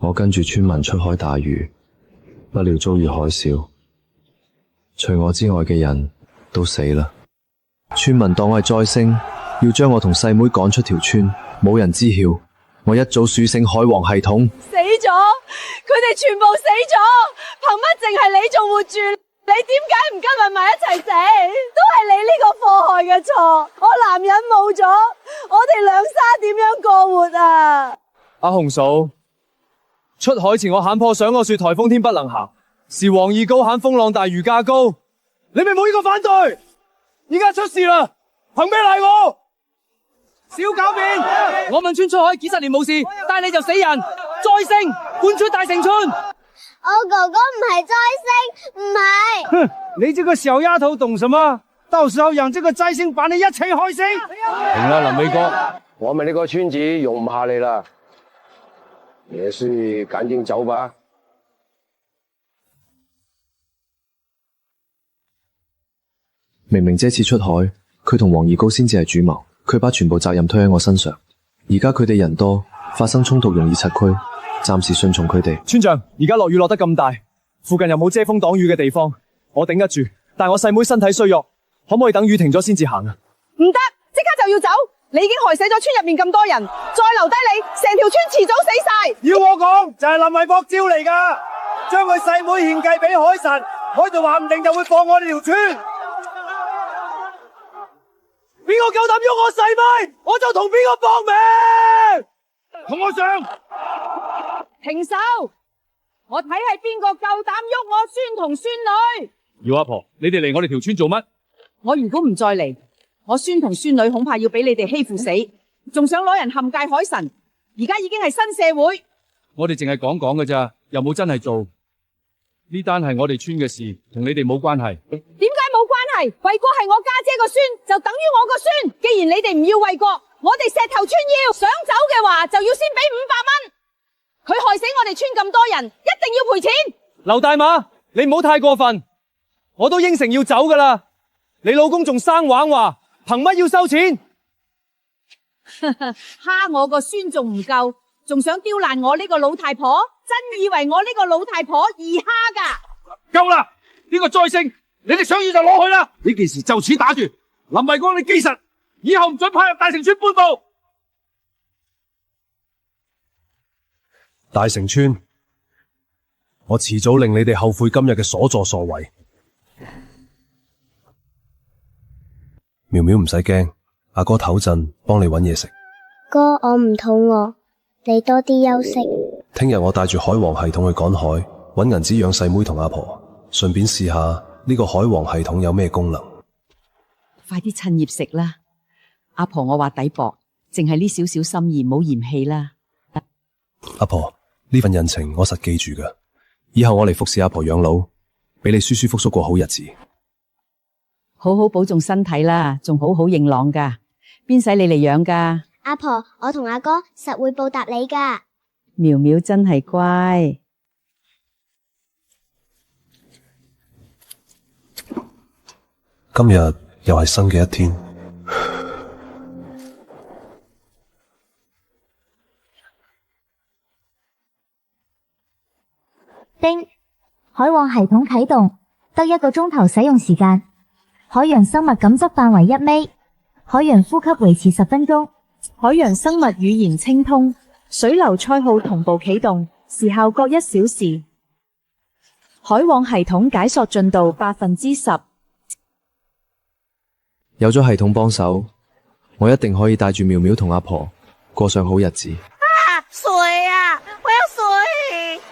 我跟住村民出海打魚，不料遭遇海嘯，除我之外嘅人都死啦。村民當我係災星，要將我同細妹趕出條村，冇人知曉。我一早署醒海王系統，死咗，佢哋全部死咗，憑乜淨係你仲活住？你點解唔跟埋埋一齊死？都係你呢個禍害嘅錯。我男人冇咗，我哋兩沙點樣過活啊？阿紅嫂，出海前我喊破想我說颱風天不能行，是黃義高喊風浪大魚價高，你咪冇呢個反對。而家出事啦，憑咩賴我？小狡辯！我問村出海幾十年冇事，但你就死人，災星搬出大城村。我哥哥唔係災星，唔係。哼，你這個小丫頭懂什麼？到時候讓這個災星把你一齊害死。停啦，林偉哥，我們呢個村子容唔下你啦，也是趕緊走吧。明明這次出海，佢同黃義高先至係主謀，佢把全部責任推喺我身上。而家佢哋人多，發生衝突容易拆區，暫時順從佢哋。村長，而家落雨落得咁大，附近又冇遮風擋雨嘅地方，我頂得住，但我細妹身體衰弱，可唔可以等雨停咗先至行啊？唔得，即刻就要走！你已經害死咗村入面咁多人，再留低你，成條村遲早死晒。要我講就係林偉博招嚟噶，將佢細妹獻計俾海神，海盜話唔定就會放我哋條村。邊個夠膽喐我細妹，我就同邊個搏命。同我上！停手！我睇係邊個夠膽喐我孫同孫女。姚阿婆，你哋嚟我哋條村做乜？我如果唔再嚟，我孫同孫女恐怕要俾你哋欺負死，仲想攞人陷界海神。而家已經係新社會，我哋淨係講講㗎咋，又冇真係做。呢單係我哋村嘅事，同你哋冇關係。點解冇關係？衛國係我家姐個孫，就等於我個孫。既然你哋唔要衛國，我哋石頭村要。想走嘅話，就要先俾500蚊。佢害死我哋村咁多人，一定要賠錢。劉大馬，你唔好太過分，我都應承要走噶啦。你老公仲生玩話，憑乜要收錢？蝦我個孫仲唔夠，仲想刁難我呢個老太婆？真以為我呢個老太婆易蝦噶？夠啦！呢個災星，你哋想要就攞去啦！呢件事就此打住。林衛光，你記實，以後唔准派入大城村半步。大城村，我遲早令你哋後悔今日嘅所作所為。苗苗唔使驚，阿哥唞陣幫你搵嘢食。哥，我唔肚餓，你多啲休息。聽日我帶住海王系統去趕海，搵銀紙養細妹同阿婆，順便試下呢個海王系統有咩功能。快啲趁熱食啦！阿婆我話抵薄，淨係呢少少心意，唔好嫌棄啦。阿婆，呢份人情我實記住噶，以後我嚟服侍阿婆養老，俾你舒舒服服過好日子。好好保重身體啦，仲好好認朗噶，邊使你嚟養噶？阿婆，我同阿哥實會報答你噶。苗苗真係乖。今日又係新嘅一天。叮，海王系統啟動，得1個鐘頭使用時間。海洋生物感測範圍1米，海洋呼吸維持10分鐘。海洋生物語言清通，水流賽號同步啟動，時效各1小時。海王系統解鎖進度10%。有咗系統幫手，我一定可以帶住苗苗同阿婆過上好日子。水啊！我有水。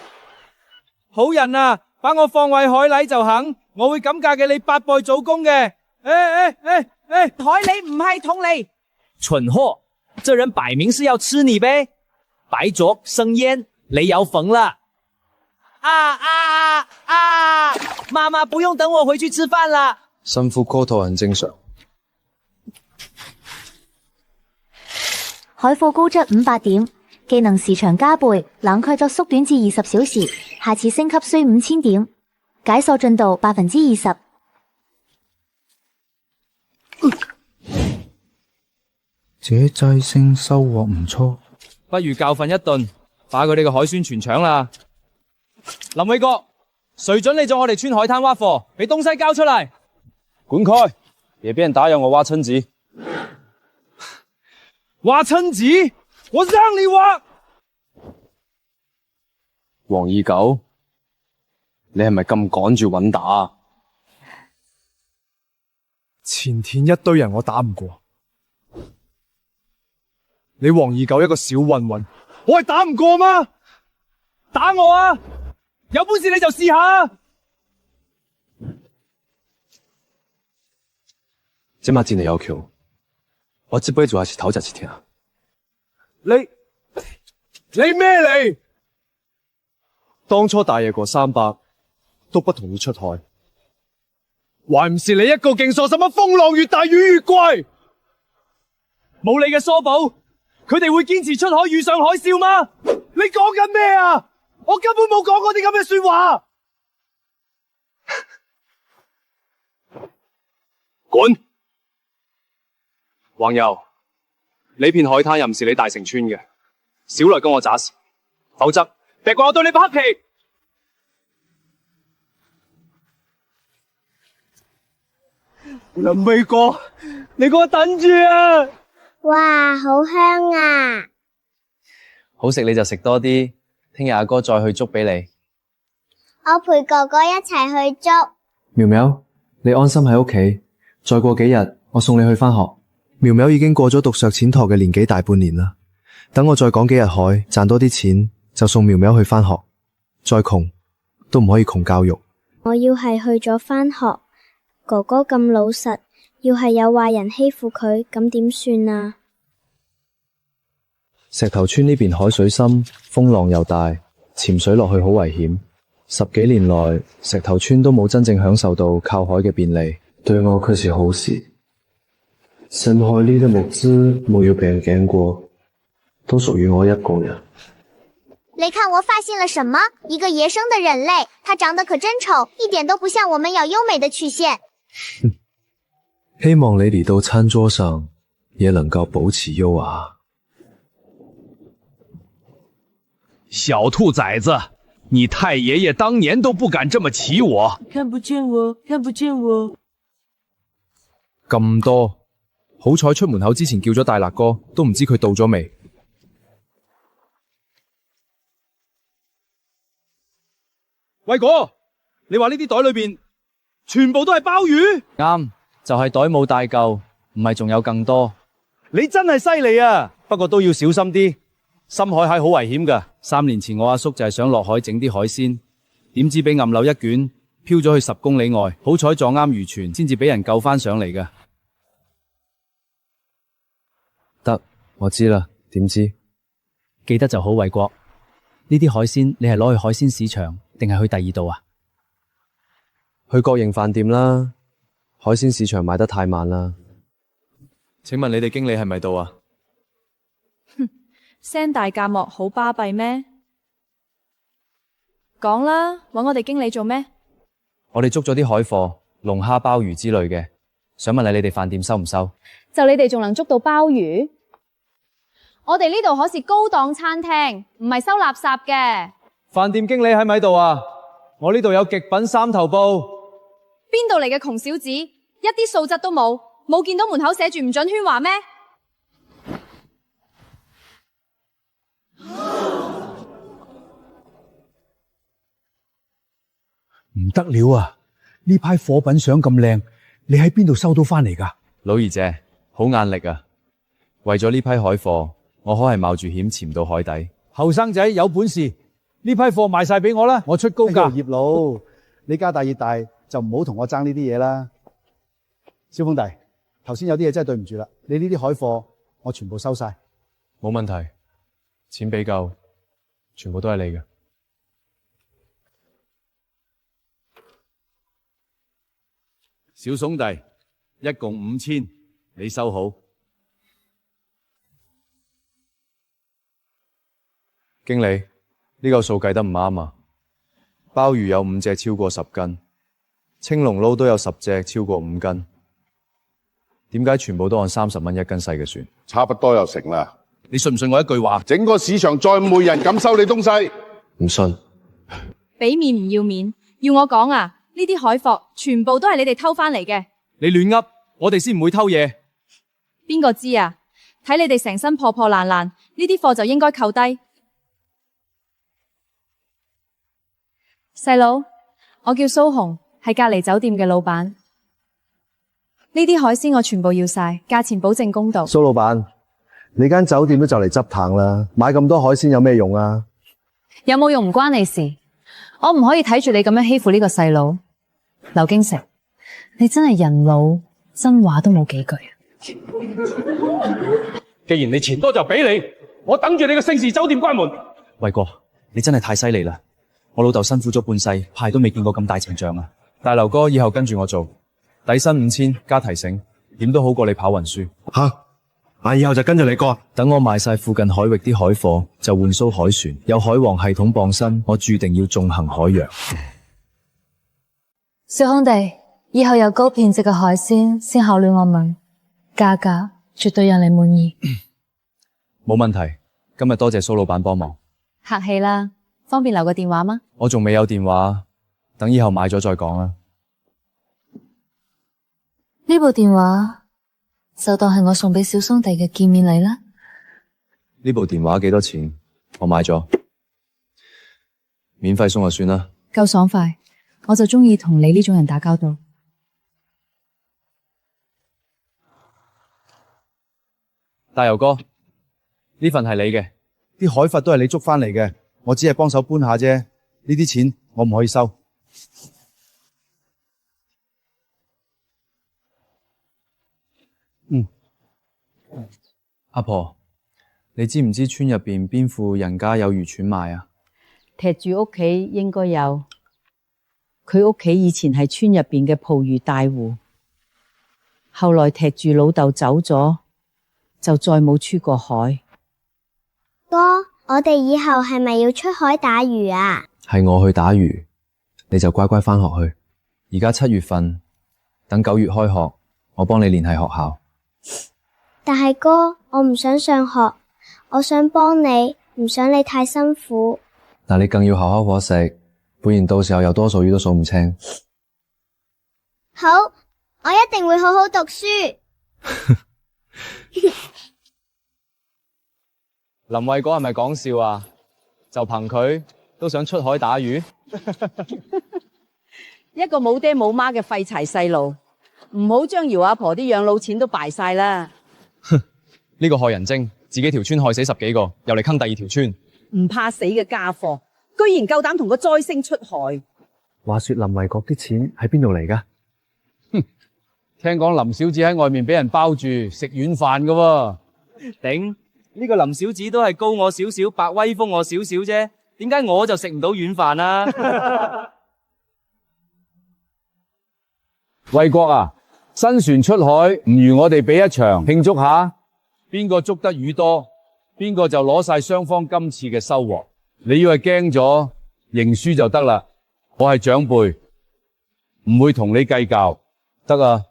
好人啊，把我放喺海禮就肯，我會咁嫁給你8輩祖公嘅。海禮唔係同你。蠢貨，這人擺明是要吃你唄。白灼生煙，你有份了。媽媽不用等我回去吃飯啦。辛苦蝌蚪很正常。海貨高質500點，技能時長加倍，冷卻作縮短至20小時，下次升級需5000點，解鎖進度20%。這災星收穫唔錯，不如教訓一頓，把佢哋嘅海鮮全搶啦！林偉國，誰准你在我哋村海灘挖貨？俾東西交出嚟！滾開！別俾人打擾我挖親子。挖親子？我讓你挖！黃二狗，你係咪咁趕住揾打啊？前田一堆人我打唔過，你黃二狗一個小混混，我係打唔過嗎？打我啊！有本事你就試下。這馬真係有橋，我這輩子還是討價幾天啊！你咩嚟？當初大爺過300都不同意出海，還唔是你一個勁傻？什麼風浪越大魚越貴？冇你嘅疏保，佢哋會堅持出海遇上海嘯嗎？你講緊咩啊？我根本冇講過啲咁嘅說話。滾！黃油，呢片海灘又唔是你大成村嘅，少來跟我詐事，否則別怪我對你不黑皮。林偉國，你給我等住啊！哇，好香啊！好食你就食多啲，聽日阿哥再去捉俾你。我陪哥哥一齊去捉。苗苗，你安心喺屋企，再過幾日我送你去返學。苗苗已經過咗讀削淺陀嘅年紀大半年啦，等我再趕幾日海，賺多啲錢就送苗苗去返學。再窮都唔可以窮教育。我要係去咗返學，哥哥咁老實，要係有壞人欺負佢，咁點算啊？石頭村呢邊海水深，風浪又大，潛水落去好危險。10幾年來，石頭村都冇真正享受到靠海嘅便利，對我卻是好事。深海裏的木枝沒有被人撿過，都屬於我一個人。你看我發現了什麼？一個野生的人類，它長得可真醜，一點都不像我們要優美的曲線。希望你嚟到餐桌上也能夠保持優雅。小兔崽子，你太爺爺當年都不敢這麼騎我。看不見我，看不見我。咁多，好彩出門口之前叫咗大辣哥，都唔知佢到咗未。偉哥，你話呢啲袋裏邊全部都係鮑魚？啱，就係袋冇帶夠，唔係仲有更多。你真係犀利啊！不過都要小心啲，深海蟹好危險噶。3年前我阿叔就係想落海整啲海鮮，點知俾暗流一捲，飄咗去10公里外，好彩撞啱漁船，先至俾人救翻上嚟噶。得，我知啦。點知？記得就好，偉國。呢啲海鮮你係攞去海鮮市場，定係去第二度啊？去國營飯店啦，海鮮市場賣得太慢啦。請問你哋經理係咪到啊？聲大價幕好巴閉咩？講啦，搵我哋經理做咩？我哋捉咗啲海貨，龍蝦、鮑魚之類嘅，想問下你哋飯店收唔收？就你哋仲能捉到鮑魚？我哋呢度可是高檔餐廳，唔係收垃圾嘅。飯店經理喺咪喺度啊？我呢度有極品3頭煲。邊度嚟嘅窮小子，一啲素質都冇，冇見到門口寫住唔准喧嘩咩？唔得了啊！呢批貨品相咁靚，你喺邊度收到翻嚟㗎？老二姐，好眼力啊！為咗呢批海貨，我可係冒住險潛到海底。後生仔有本事，呢批貨賣晒俾我啦，我出高價。葉佬，你家大業大就唔好同我爭呢啲嘢啦。蕭峰弟，頭先有啲嘢真係對唔住啦，你呢啲海貨我全部收晒。冇問題，錢俾夠，全部都係你嘅。小兄弟，一共5000，你收好。經理，呢個數計得唔啱啊！鮑魚有5隻超過10斤，青龍撈都有10隻超過5斤，點解全部都按30蚊1斤細嘅算？差不多又成啦。你信唔信我一句話？整個市場再冇人敢收你東西。唔信。俾面唔要面，要我講啊？呢啲海貨全部都係你哋偷翻嚟嘅。你亂噏，我哋先唔會偷嘢。邊個知啊？睇你哋成身破破爛爛，呢啲貨就應該扣低。細佬，我叫蘇紅，係隔離酒店嘅老闆。呢啲海鮮我全部要晒，價錢保證公道。蘇老闆，你間酒店都就嚟執棚啦，買咁多海鮮有咩用啊？有冇用唔關你事，我唔可以睇住你咁樣欺負呢個細佬。劉京城，你真係人老真話都冇幾句。既然你錢多就俾你，我等住你個姓氏酒店關門。衛國，你真係太犀利啦！我老豆辛苦咗半世，牌都未見過咁大陣仗啊！大劉哥以後跟住我做，底薪5000加提醒，點都好過你跑運輸。吓，以後就跟住你哥。等我賣晒附近海域啲海貨，就換艘海船，有海王系統傍身，我注定要縱橫海洋。小兄弟，以後有高品質嘅海鮮先考慮我們，價格絕對讓你滿意。冇問題，今日多謝蘇老闆幫忙。客氣啦，方便留個電話嗎？我仲未有電話，等以後買咗再講啦。呢部電話就當係我送俾小兄弟嘅見面禮啦。呢部電話幾多錢？我買咗，免費送就算啦。夠爽快，我就中意同你呢種人打交道。大游哥，呢份係你嘅，啲海佛都係你捉翻嚟嘅，我只係幫手搬下啫，呢啲錢我唔可以收。阿婆，你知唔知村入邊邊戶人家有漁船賣啊？踢住屋企應該有，佢屋企以前係村入邊嘅捕魚大戶，後來踢住老豆走咗，就再冇出過海。哥，我哋以後係咪要出海打魚啊？係我去打魚，你就乖乖返學去。而家7月份，等9月開學，我幫你聯繫學校。但係哥，我唔想上學，我想幫你，唔想你太辛苦。嗱，你更要好好伙食，不然到時候有多數魚都數唔清。好，我一定會好好讀書。林衛哥係咪講笑啊？就憑佢都想出海打魚？一個冇爹冇媽嘅廢柴細路，唔好將姚阿婆啲養老錢都敗晒啦。呢個害人精，自己條村害死10幾個，又嚟坑第二條村。唔怕死嘅家伙，居然夠膽同個災星出海。話說林衛國啲錢喺邊度嚟㗎？聽講林小子喺外面俾人包住食軟飯㗎喎。頂，呢個林小子都係高我少少，白威風我少少啫，點解我就食唔到軟飯啊？衛國啊，新船出海，唔如我哋比一場慶祝下，邊個捉得魚多，邊個就攞晒雙方今次嘅收穫。你要係驚咗，認輸就得啦。我係長輩，唔會同你計較。得啊，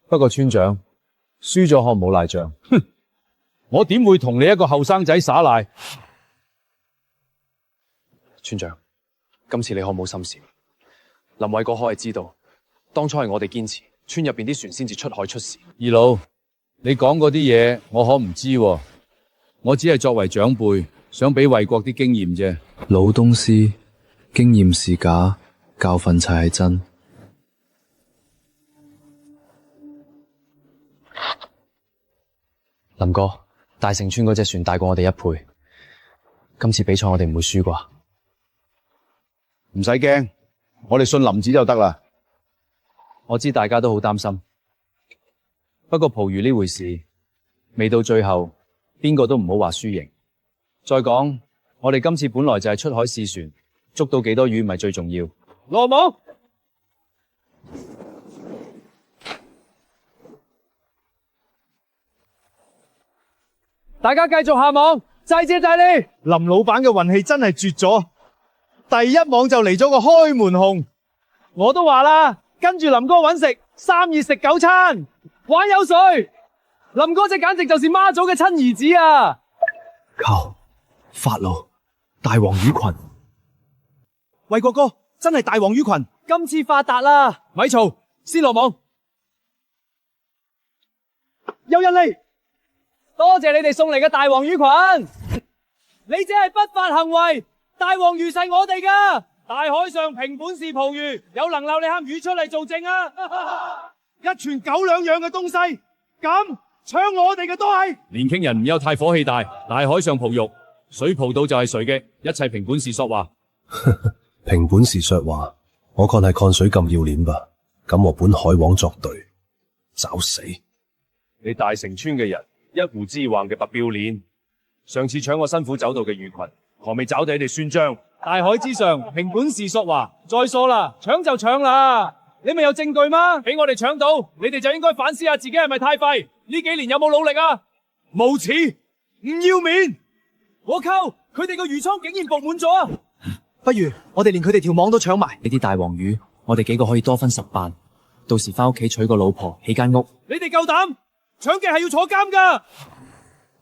不過村長輸咗可唔好賴賬。哼，我點會同你一個後生仔耍賴？村長，今次你可唔好心事。林衛國可係知道，當初係我哋堅持，村入邊啲船先至出海出事。二佬，你講嗰啲嘢我可唔知喎，我只係作為長輩，想俾衛國啲經驗啫。老東師，經驗是假，教訓才係真。林哥，大成村嗰隻船大過我哋1倍，今次比賽我哋唔會輸啩？唔使驚，我哋信林子就得啦。我知大家都好擔心，不過捕魚呢回事，未到最後，邊個都唔好話輸贏。再講，我哋今次本來就係出海試船，捉到幾多魚唔係最重要。羅網，大家繼續下網，再接再厲。林老闆嘅運氣真係絕咗，第一網就嚟咗個開門紅。我都話啦，跟住林哥搵食，3熱食9餐，玩有誰？林哥只簡直就是媽祖嘅親兒子啊！靠！法老大王魚群，衛國哥真係大王魚群，今次發達啦！咪嘈，先落網。有人嚟，多謝你哋送嚟嘅大王魚群。你只係不法行為，大王魚係我哋噶。大海上憑本事捕魚，有能留你喊魚出嚟做證啊！一群狗兩樣嘅東西，咁搶我哋嘅都係。年輕人唔憂太火氣大，大海上捕魚，水蒲到就係誰嘅，一切憑本事說話。憑本事說話，我看係看水咁要臉吧？敢和本海王作對，找死！你大城村嘅人，一湖之橫嘅白標鏈，上次搶我辛苦走到嘅魚群，何未找到你哋算賬？大海之上，憑本事說話。再說啦，搶就搶啦，你咪有證據嗎？俾我哋搶到，你哋就應該反思下自己係咪太廢？呢幾年有冇努力啊？無恥，唔要面！我靠，佢哋個魚倉竟然佈滿咗啊！不如我哋連佢哋條網都搶埋。呢啲大黃魚，我哋幾個可以多分10瓣，到時翻屋企娶個老婆，起間屋。你哋夠膽？搶嘅係要坐監噶！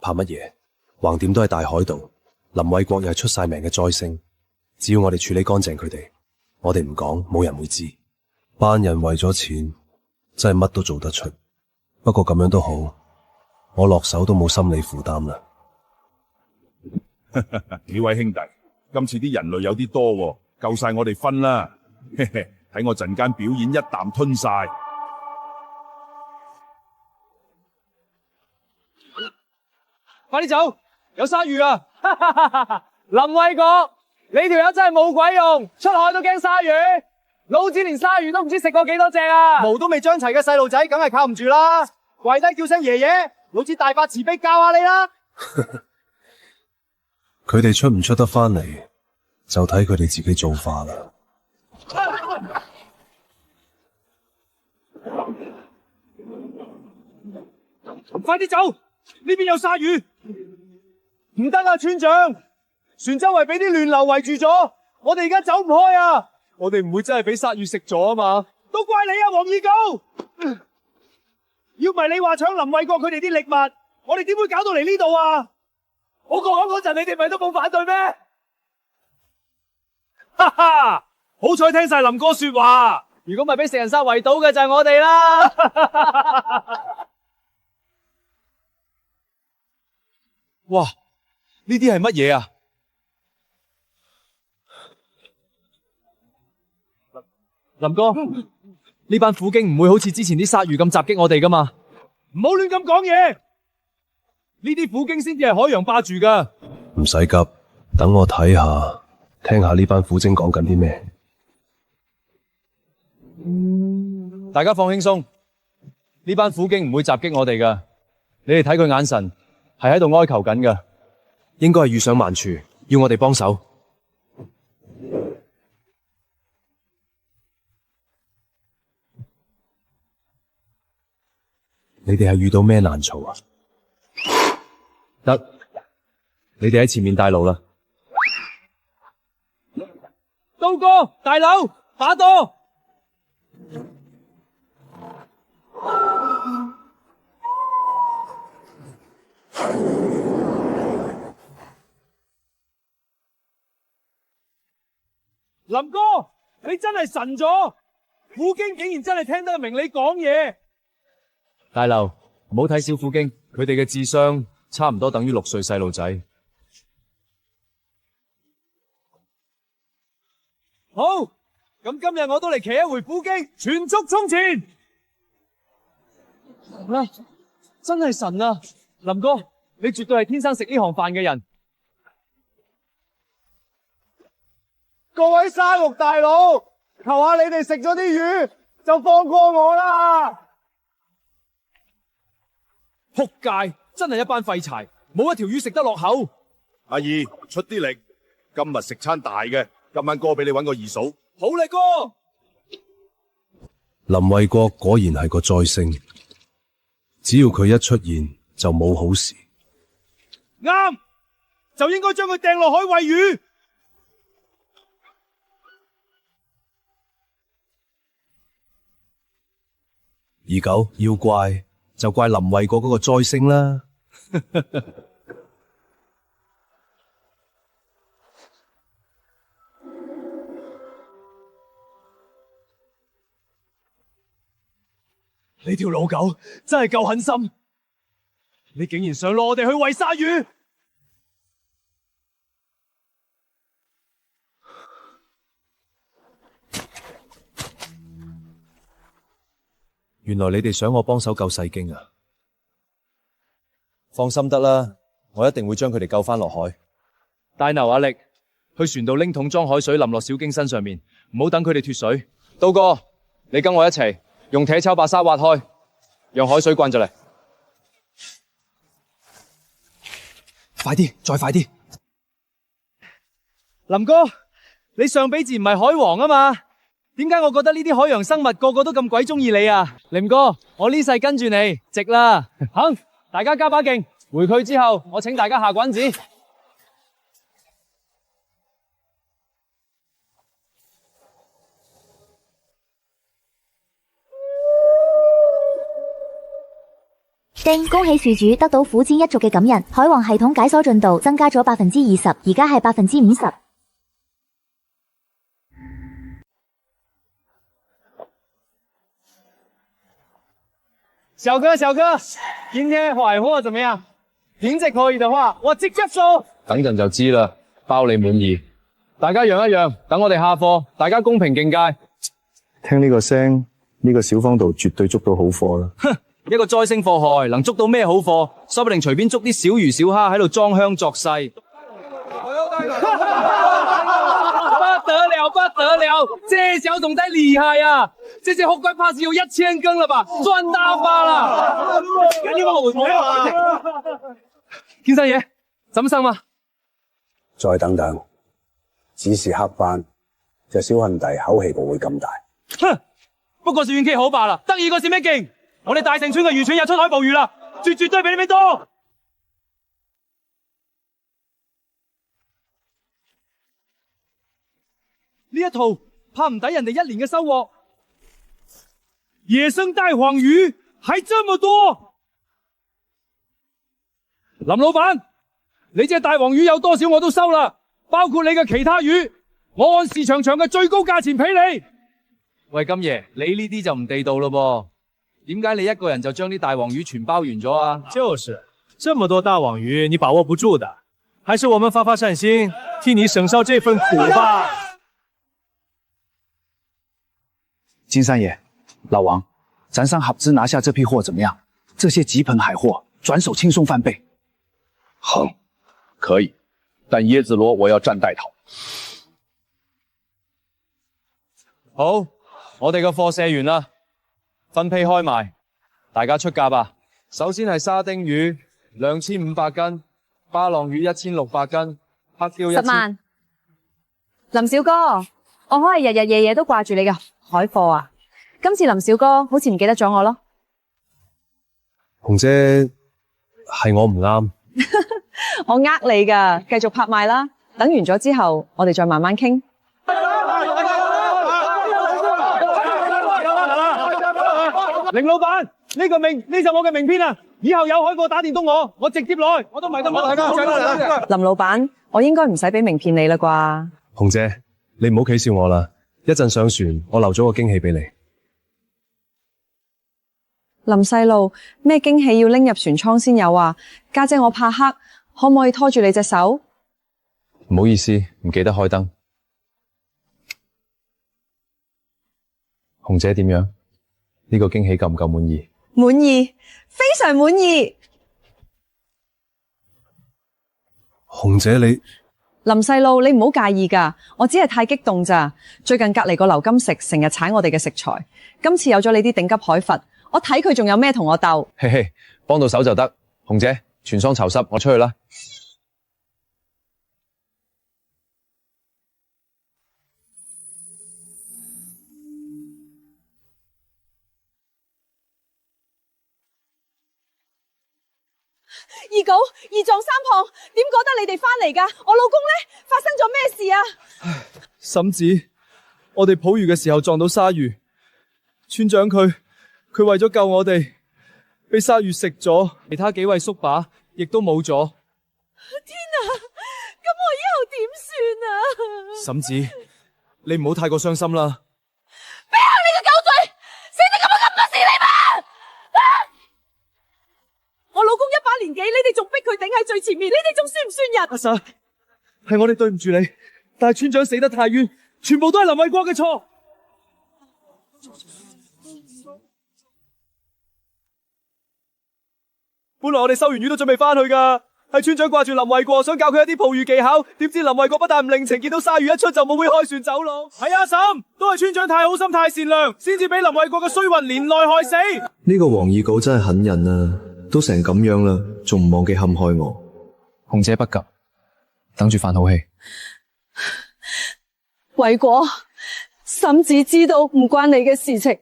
怕乜嘢？橫掂都係大海度，林衛國又係出晒名嘅災星。只要我哋處理乾淨佢哋，我哋唔講，冇人會知。班人為咗錢，真係乜都做得出。不過咁樣都好，我落手都冇心理負擔啦。幾位兄弟，今次啲人類有啲多喎，夠晒我哋分啦。睇我陣間表演一啖吞晒。快啲走，有鯊魚啊！林衛國，你條友真係冇鬼用，出海都驚鯊魚。老子連鯊魚都唔知食過幾多隻啊！毛都未長齊嘅細路仔，梗係靠唔住啦！跪低叫聲爺爺，老子大發慈悲教下你啦！佢哋出唔出得翻嚟，就睇佢哋自己造化啦。快啲走！呢邊有鯊魚，唔得啊！村長，船周圍俾啲亂流圍住咗，我哋而家走唔開啊！我哋唔會真係俾鯊魚食咗啊嘛？都怪你啊，黃二高！要唔係你話搶林衛國佢哋啲獵物，我哋點會搞到嚟呢度啊？我講嗰陣，你哋咪都冇反對咩？哈哈，好彩聽晒林哥說話，如果唔係俾食人鯊圍到嘅就係我哋啦！哇！呢啲係乜嘢啊？林哥，呢班虎鯨唔會好似之前啲鯊魚咁襲擊我哋噶嘛？唔好亂咁講嘢，呢啲虎鯨先至係海洋霸主噶。唔使急，等我睇下，聽下呢班虎精講緊啲咩。大家放輕鬆，呢班虎鯨唔會襲擊我哋噶。你哋睇佢眼神，係喺度哀求緊噶，應該係遇上萬處，要我哋幫手。你哋係遇到咩難嘈啊？得，你哋喺前面帶路啦。刀哥，大佬，把舵！林哥，你真係神咗！虎鯨竟然真係聽得明你講嘢。大劉，唔好睇小虎鯨，佢哋嘅智商差唔多等於6歲細路仔。好，咁今日我都嚟騎一回虎鯨，全速衝前！啊，真係神啊！林哥，你絕對係天生食呢行飯嘅人。各位鯊肉大佬，求下你哋食咗啲魚就放過我啦！仆街，真係一班廢柴，冇一條魚食得落口。阿二出啲力，今日食餐大嘅，今晚哥俾你搵個二嫂。好力哥！林衛國果然係個災星，只要佢一出現就冇好事。啱，就應該將佢掟落海餵魚。二狗妖怪就怪林衛國嗰個災星啦。你條老狗真係夠狠心，你竟然想攞我哋去餵鯊魚！原來你哋想我幫手救世經啊！放心得啦，我一定會將佢哋救翻落海。大牛阿力，去船度拎桶裝海水淋落小經身上面，唔好等佢哋脫水。刀哥，你跟我一齊用鐵鍬把沙挖開，讓海水灌進嚟。快啲，再快啲！林哥，你上比字唔係海王啊嘛？點解我覺得呢啲海洋生物個個都咁鬼中意你啊？廉哥，我呢世跟住你，值啦！行，大家加把勁，回佢之後，我請大家下館子。丁，恭喜事主得到虎尖一族嘅感人，海王系統解鎖進度增加咗20%，而家係50%。小哥，今天海貨怎麼樣？品質可以的話，我直接收。等陣就知啦，包你滿意。大家讓一讓，等我哋下貨，大家公平競價。聽呢個聲，呢個小坊度絕對捉到好貨啦。哼，一個災星禍害，能捉到咩好貨？說不定隨便捉啲小魚小蝦喺度裝香作勢。不得了，這小董仔厲害啊！這隻酷龜怕是有1000根了吧，賺大發啦！見生爺，怎麼生嘛？再等等，只是黑斑，隻小兄弟口氣唔會咁大。哼，不過是運氣好罷啦，得意過是咩勁？我哋大城村嘅漁村又出海捕魚啦，絕對比你哋多。呢一套怕唔抵人哋1年嘅收穫。野生大黃魚還這麼多，林老闆，你隻大黃魚有多少我都收啦，包括你嘅其他魚，我按市場上嘅最高價錢俾你。喂，金爺，你呢啲就唔地道咯噃，點解你一個人就將啲大黃魚全包完咗啊？就是這麼多大黃魚，你把握不住的，還是我們發發善心，替你省消這份苦吧。金三爺，老王，咱上合資拿下這批貨怎麼樣？這些極品海貨，轉手輕鬆翻倍。行，可以，但椰子螺我要佔帶頭。好，我哋嘅貨卸完啦，分批開賣，大家出價吧。首先係沙丁魚2500斤，巴浪魚1600斤，黑鯛10萬。林小哥，我可係日日夜夜都掛住你嘅海貨啊！今次林小哥好似唔記得咗我咯。紅姐，係我唔啱。我呃你噶，繼續拍賣啦。等完咗之後，我哋再慢慢傾。凌老闆，呢個呢就我嘅名片啊！以後有海貨打電通我直接來，我都唔係咁大家。林老闆，我應該唔使俾名片你啦啩？紅姐，你唔好企笑我啦。一陣上船，我留咗個驚喜俾你。林細路，咩驚喜要拎入船艙先有啊？家姐我怕黑，可唔可以拖住你隻手？唔好意思，唔記得開燈。紅姐點樣？呢個驚喜夠唔夠滿意？滿意，非常滿意。紅姐你。林細路，你唔好介意噶，我只係太激動咋。最近隔籬個劉金食成日踩我哋嘅食材，今次有咗你啲頂級海佛，我睇佢仲有咩同我鬥。嘿嘿，幫到手就得。紅姐，全桑籌濕，我出去啦。二狗、二壯、三胖，點覺得你哋翻嚟噶？我老公呢？發生咗咩事啊？嬸子，我哋捕魚嘅時候撞到鯊魚，村長佢為咗救我哋，被鯊魚食咗，其他幾位叔伯亦都冇咗。天啊！咁我以後點算啊？嬸子，你唔好太過傷心啦。俾下你個狗嘴，死得咁多事你嘛！我老公一把年紀，你哋仲逼佢頂喺最前面，你哋仲算唔算人？阿嬸，係我哋對唔住你，但係村長死得太冤，全部都係林衛國嘅錯。本來我哋收完魚都準備翻去噶，係村長掛住林衛國，想教佢一啲捕魚技巧，點知林衛國不但唔領情，見到鯊魚一出就冇會開船走佬。係阿嬸，都係村長太好心太善良，先至俾林衛國嘅衰運連累害死。呢個黃二稿真係狠人啊！都成咁樣啦，仲唔忘記陷害我？紅姐不急，等住飯好戲。衛國，嬸子知道唔關你嘅事情，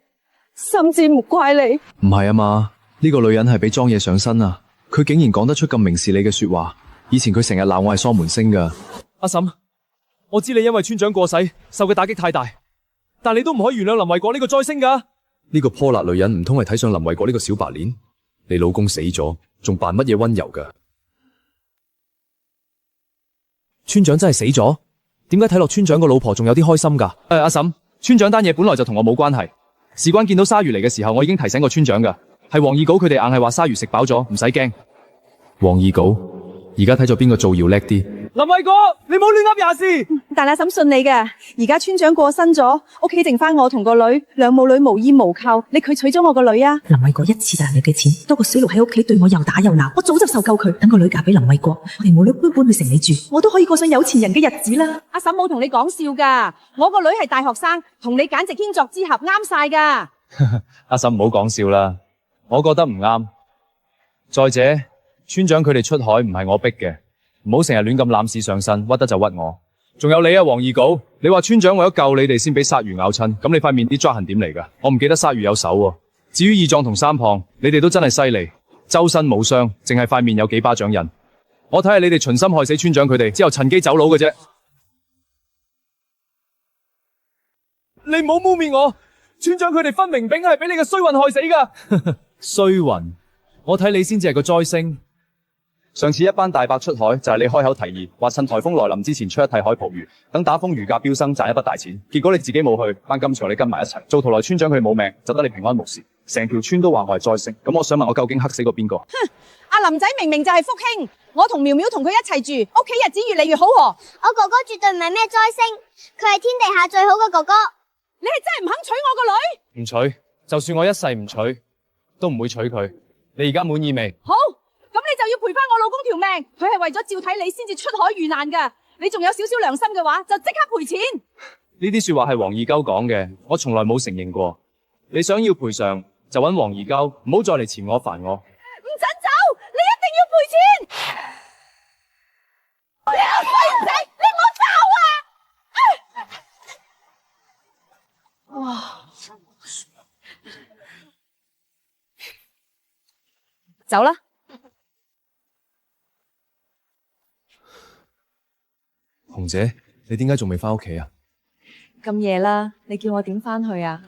嬸子唔怪你。唔係啊嘛，呢個女人係俾裝嘢上身啊！佢竟然講得出咁明事理嘅說話。以前佢成日鬧我係喪門星噶。阿嬸，我知你因為村長過世受嘅打擊太大，但你都唔可以原諒林衛國呢個災星噶。呢個潑辣女人唔通係睇上林衛國呢個小白臉？你老公死咗，仲扮乜嘢溫柔噶？村長真係死咗？點解睇落村長個老婆仲有啲開心噶？阿嬸，村長單嘢本來就同我冇關係，事關見到鯊魚嚟嘅時候，我已經提醒過村長噶，係黃二稿佢哋硬係話鯊魚食飽咗，唔使驚。黃二稿，而家睇咗邊個造謠叻啲？林衛國，你唔好亂噏廿事。但阿嬸信你嘅，而家村長過身咗，屋企剩翻我同個女，兩母女無依無靠，你佢娶咗我個女啊？林衛國一次就係你嘅錢，多個水路喺屋企對我又打又鬧，我早就受夠佢。等個女嫁俾林衛國，我哋母女搬去城裏住，我都可以過上有錢人嘅日子啦。阿嬸冇同你講笑噶，我個女係大學生，同你簡直天作之合，啱晒噶。阿嬸唔好講笑啦，我覺得唔啱。再者，村長佢哋出海唔係我逼嘅。唔好成日亂咁攬屎上身，屈得就屈我。仲有你啊，黃二稿，你話村長為咗救你哋先俾鯊魚咬親，咁你塊面啲抓痕點嚟噶？我唔記得鯊魚有手喎。至於二壯同三胖，你哋都真係犀利，周身冇傷，淨係塊面有幾巴掌印。我睇係你哋存心害死村長佢哋，之後趁機走佬嘅啫。你唔好污蔑我，村長佢哋分明炳係俾你嘅衰運害死噶。衰運，我睇你先至係個災星。上次一班大伯出海就係你開口提議，話趁颱風來臨之前出一替海捕魚，等打風魚價飆升賺一筆大錢。結果你自己冇去，班金財你跟埋一齊，做徒來村長佢冇命，就得你平安無事。成條村都話我係災星，咁我想問我究竟黑死過邊個？哼！阿林仔明明就係福兄，我同苗苗同佢一齊住，屋企日子越嚟越好喎。我哥哥絕對唔係咩災星，佢係天地下最好嘅哥哥。你係真係唔肯娶我個女？唔娶，就算我一世唔娶，都唔會娶佢。你而家滿意未？好。咁你就要賠翻我老公條命，佢係為咗照睇你先至出海遇難噶。你仲有少少良心嘅話，就即刻賠錢。呢啲說話係黃二鳩講嘅，我從來冇承認過。你想要賠償就揾黃二鳩，唔好再嚟纏我煩我。唔准走，你一定要賠錢。你個衰仔，你唔好走啊！哇！走啦。紅姐，你點解仲未翻屋企啊？咁夜啦，你叫我點翻去啊？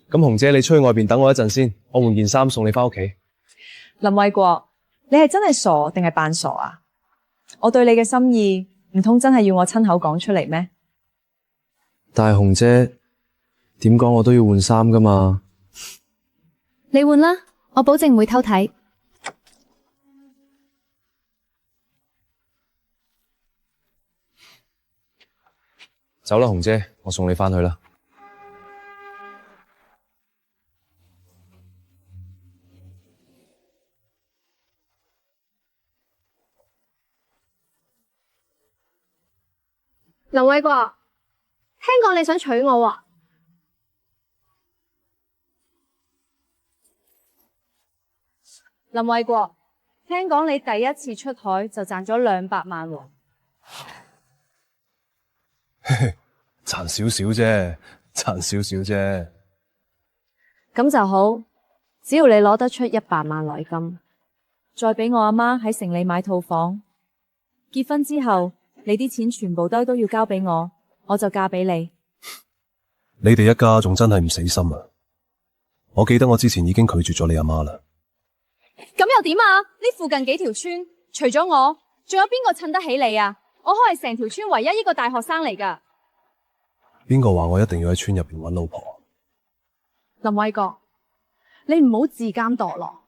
咁紅姐，你出去外邊等我一陣先，我換件衫送你翻屋企。林衛國，你係真係傻定係扮傻啊？我對你嘅心意，唔通真係要我親口講出嚟咩？但係紅姐，點講我都要換衫噶嘛。你換啦，我保證唔會偷睇。走啦，紅姐，我送你翻去啦。林衛國，聽講你想娶我喎。林衛國，聽講你第一次出海就賺咗200萬喎。賺少少啫，賺少少啫。咁就好，只要你攞得出100萬來金，再俾我阿媽喺城裏買套房，結婚之後你啲錢全部都要交俾我，我就嫁俾你。你哋一家仲真係唔死心啊！我記得我之前已經拒絕咗你阿媽啦。咁又點啊？呢附近幾條村，除咗我，仲有邊個襯得起你啊？我可係成條村唯一一個大學生嚟㗎。邊個話我一定要喺村入邊揾老婆？林偉國，你唔好自甘墮落。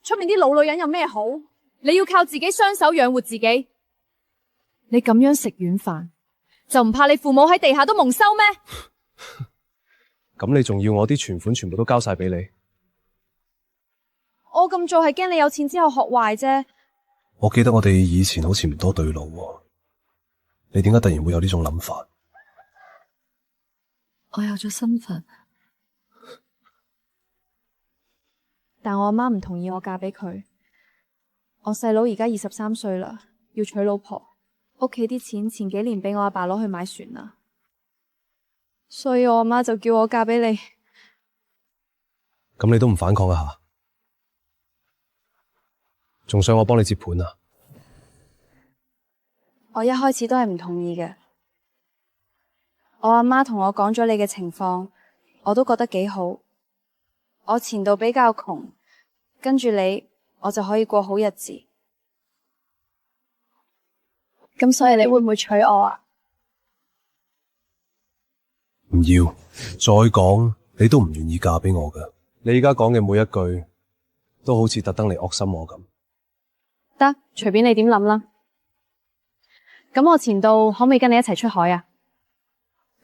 出面啲老女人有咩好？你要靠自己雙手養活自己。你咁樣食軟飯，就唔怕你父母喺地下都蒙羞咩？咁你仲要我啲存款全部都交晒俾你？我咁做係驚你有錢之後學壞啫。我記得我哋以前好似唔多對路喎，你點解突然會有呢種諗法？我有咗身份，但我阿媽唔同意我嫁俾佢。我細佬而家23歲啦，要娶老婆，屋企啲錢前幾年俾我阿爸攞去買船啦，所以我阿媽就叫我嫁俾你。咁你都唔反抗一下？仲想我幫你接盤啊？我一開始都係唔同意嘅。我阿媽同我講咗你嘅情況，我都覺得幾好。我前度比較窮，跟住你，我就可以過好日子。咁所以你會唔會娶我啊？唔要，再講你都唔願意嫁俾我噶。你而家講嘅每一句，都好似特登嚟惡心我咁。得，隨便你點諗啦。咁我前度可唔可以跟你一齊出海啊？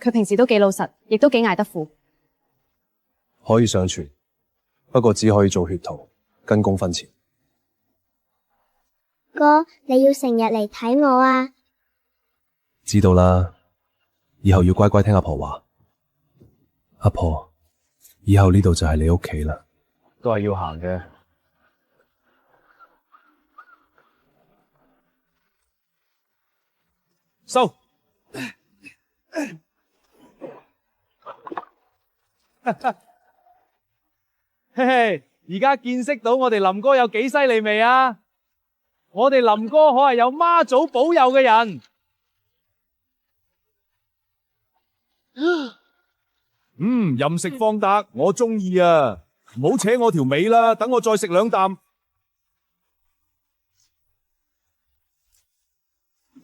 佢平時都幾老實，亦都幾捱得苦。可以上船，不過只可以做血徒，跟工分錢。哥，你要成日嚟睇我啊！知道啦，以後要乖乖聽阿婆話。阿婆，以後呢度就係你屋企啦。都係要行嘅。收。嘿嘿，而家見識到我哋林哥有幾犀利未啊？我哋林哥可係有媽祖保佑嘅人。任食放達，我中意啊！唔好扯我條尾啦，等我再食兩啖。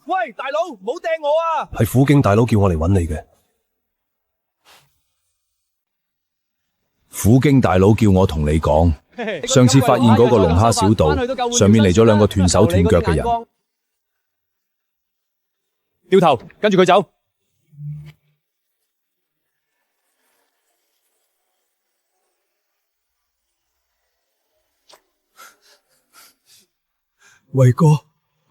喂，大佬，唔好掟我啊！係虎京大佬叫我嚟揾你嘅。虎京大佬叫我同你講，上次發現嗰個龍蝦小島上面嚟咗兩個斷手斷腳嘅人。掉頭，跟住佢走。偉哥，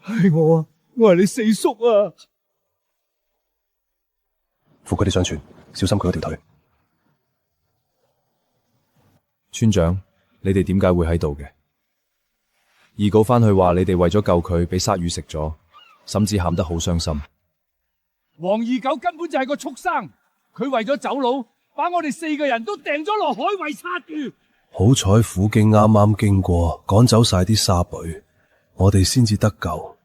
係我啊，我係你四叔啊！扶佢哋上船，小心佢嗰條腿。村長，你哋點解會喺度嘅？二稿返去話你哋為咗救佢，俾鯊魚食咗，甚至喊得好傷心。黃二狗根本就係個畜生，佢為咗走佬，把我哋4個人都掟咗落海為鯊魚。好彩虎京啱啱經過，趕走晒啲沙貝，我哋先至得救。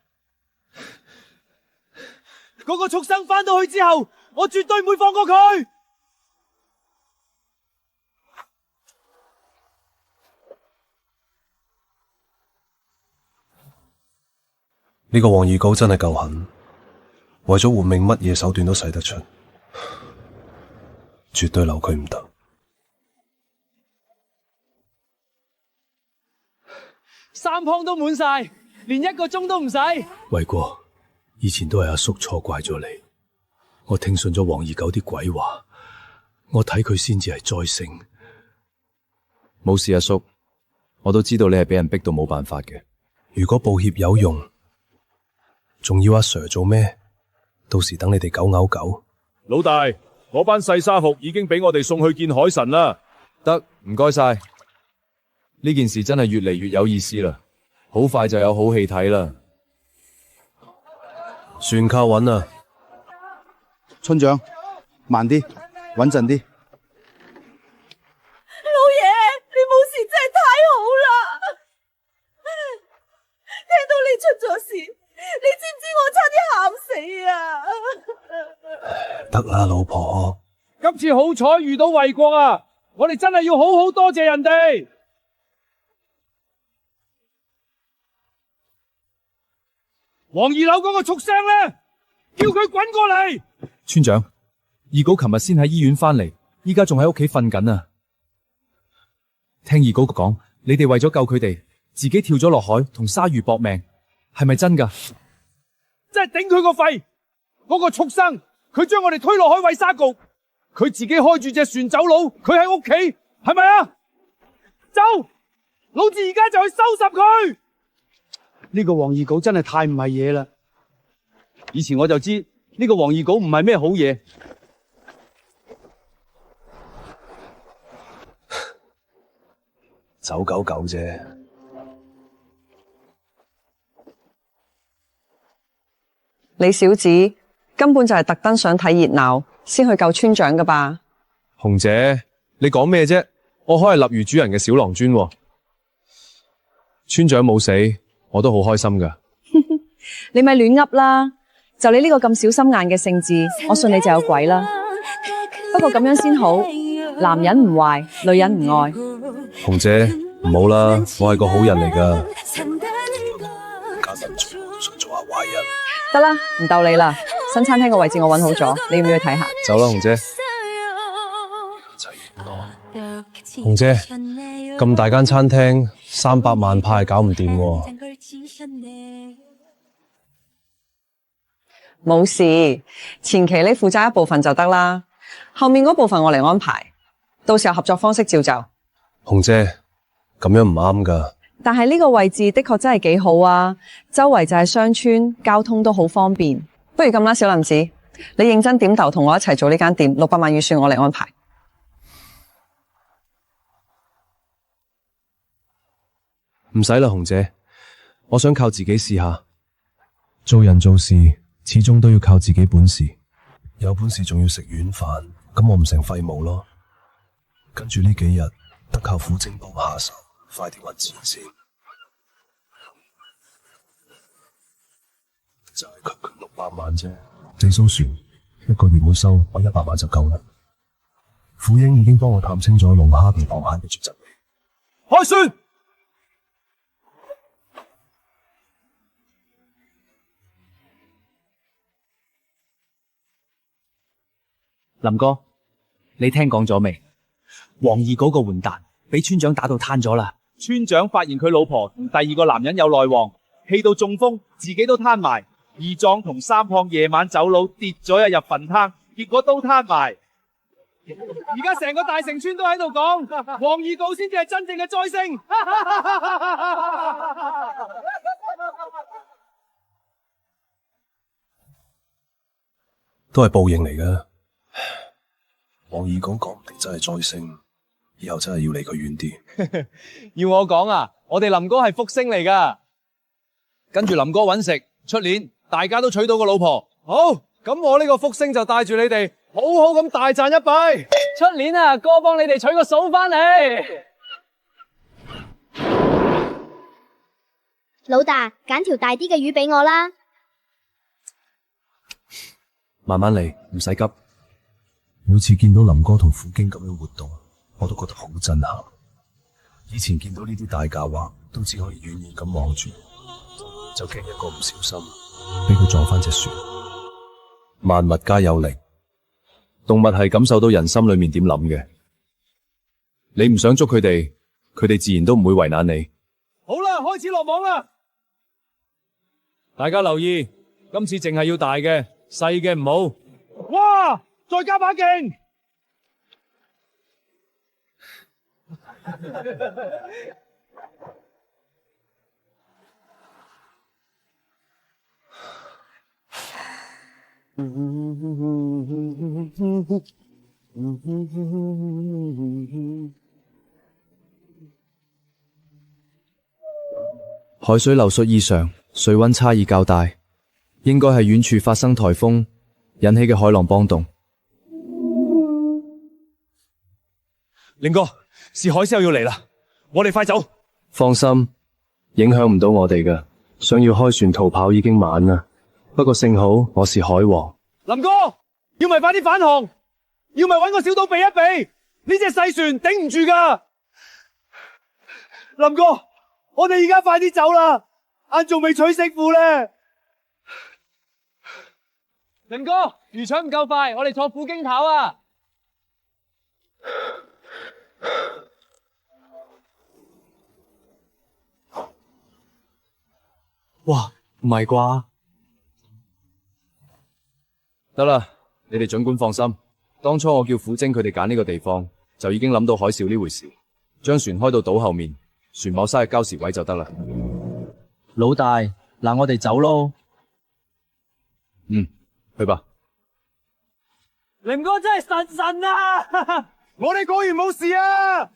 嗰個畜生返到去之後，我絕對唔會放過佢。呢個黃二狗真係夠狠，為咗活命乜嘢手段都使得出，絕對留佢唔得。三筐都滿晒，連1個鐘都唔使。偉哥，以前都係阿叔錯怪咗你，我聽信咗黃二狗啲鬼話，我睇佢先至係災星。冇事，阿叔，我都知道你係俾人逼到冇辦法嘅。如果道歉有用，仲要阿 Sir 做咩？到時等你哋狗咬狗。老大，嗰班細沙服已經俾我哋送去見海神啦。得，唔該晒。呢件事真係越嚟越有意思啦，好快就有好戲睇啦。船靠穩啊！村長，慢啲，穩陣啲。老爺，你冇事真係太好啦！聽到你出咗事，你知唔知我差啲喊死啊！得啦，老婆。今次好彩遇到衛國啊！我哋真係要好好多謝人哋。黃二樓嗰個畜生咧，叫佢滾過嚟！村長，二稿琴日先喺醫院翻嚟，依家仲喺屋企瞓緊啊！聽二稿講，你哋為咗救佢哋，自己跳咗落海同鯊魚搏命，係咪真噶？真係頂佢個肺！嗰個畜生，佢將我哋推落海餵鯊局，佢自己開住隻船走佬，佢喺屋企，係咪啊？走！老子而家就去收拾佢！呢個黃二稿真係太唔係嘢啦！以前我就知呢個黃二稿唔係咩好嘢。走狗狗啫。你小子根本就係特登想睇熱鬧，先去救村長噶吧？紅姐，你講咩啫？我可係立魚主人嘅小郎尊喎，村長冇死，我都好開心噶。你咪亂噏啦！就你呢個咁小心眼嘅性子，我信你就有鬼啦。不過咁樣先好，男人唔壞，女人唔愛。紅姐，唔好啦，我係個好人嚟噶。家陣想做下壞人。得啦，唔鬥你啦。新餐廳個位置我搵好咗，你要唔要去睇下？走啦，紅姐。紅姐，咁大間餐廳300萬怕係搞唔掂喎。冇事，前期你負責一部分就得啦，後面嗰部分我嚟安排，到時候合作方式照就。紅姐，咁樣唔啱噶。但係呢個位置的確真係幾好啊，周圍就係商村，交通都好方便。不如咁啦，小林子，你認真點頭同我一齊做呢間店，600萬預算我嚟安排。唔使啦，紅姐，我想靠自己試下。做人做事始終都要靠自己本事，有本事仲要食軟飯，咁我唔成廢物咯。跟住呢幾日得靠苦精幫下手，快啲搵錢先。就係區區600萬啫，四艘船一個月每收我100萬就夠啦。虎英已經幫我探清咗龍蝦同螃蟹嘅絕疾味。開船！林哥，你聽講咗未？黃二嗰個混蛋俾村長打到攤咗啦。村長發現佢老婆同第二個男人有來往，氣到中風，自己都攤埋。二壯同三胖夜晚走佬跌咗入墳坑，結果都攤埋。而家成個大城村都喺度講，黃二稿先至係真正嘅災星。都係報應嚟嘅。黃二稿講唔定真係災星，以後真係要離佢遠啲。要我講啊，我哋林哥係福星嚟噶，跟住林哥揾食，出年大家都娶到個老婆。好，咁我呢個福星就帶住你哋好好咁大賺一筆。出年啊，哥幫你哋娶個嫂翻嚟。老大，揀條大啲嘅魚俾我啦。慢慢嚟，唔使急。每次見到林哥同虎經咁樣活動，我都覺得好震撼。以前見到呢啲大價劃，都只可以遠遠咁望住，就驚一個唔小心俾佢撞翻隻船。萬物皆有靈，動物係感受到人心裏面點諗嘅。你唔想捉佢哋，佢哋自然都唔會為難你。好啦，開始落網啦！大家留意，今次淨係要大嘅，細嘅唔好。哇！再加把勁！海水流速異常，水溫差異較大，應該係遠處發生颱風引起嘅海浪波動。凌哥，是海嘯要嚟啦，我哋快走！放心，影響唔到我哋㗎。想要開船逃跑已經晚啦。不過幸好我是海王。林哥，要咪快啲返航，要咪搵個小島避一避，呢隻細船頂唔住噶。林哥，我哋而家快啲走啦，晏仲未娶媳婦咧。林哥，魚腸唔夠快，我哋坐虎鯨跑啊！哇，唔係啩？得啦，你哋盡管放心。當初我叫虎精佢哋揀呢個地方，就已經諗到海嘯呢回事，將船開到島後面，船某塞喺交時位就得啦。老大，嗱我哋走咯。嗯，去吧。林哥真係神啊！我哋果然冇事啊！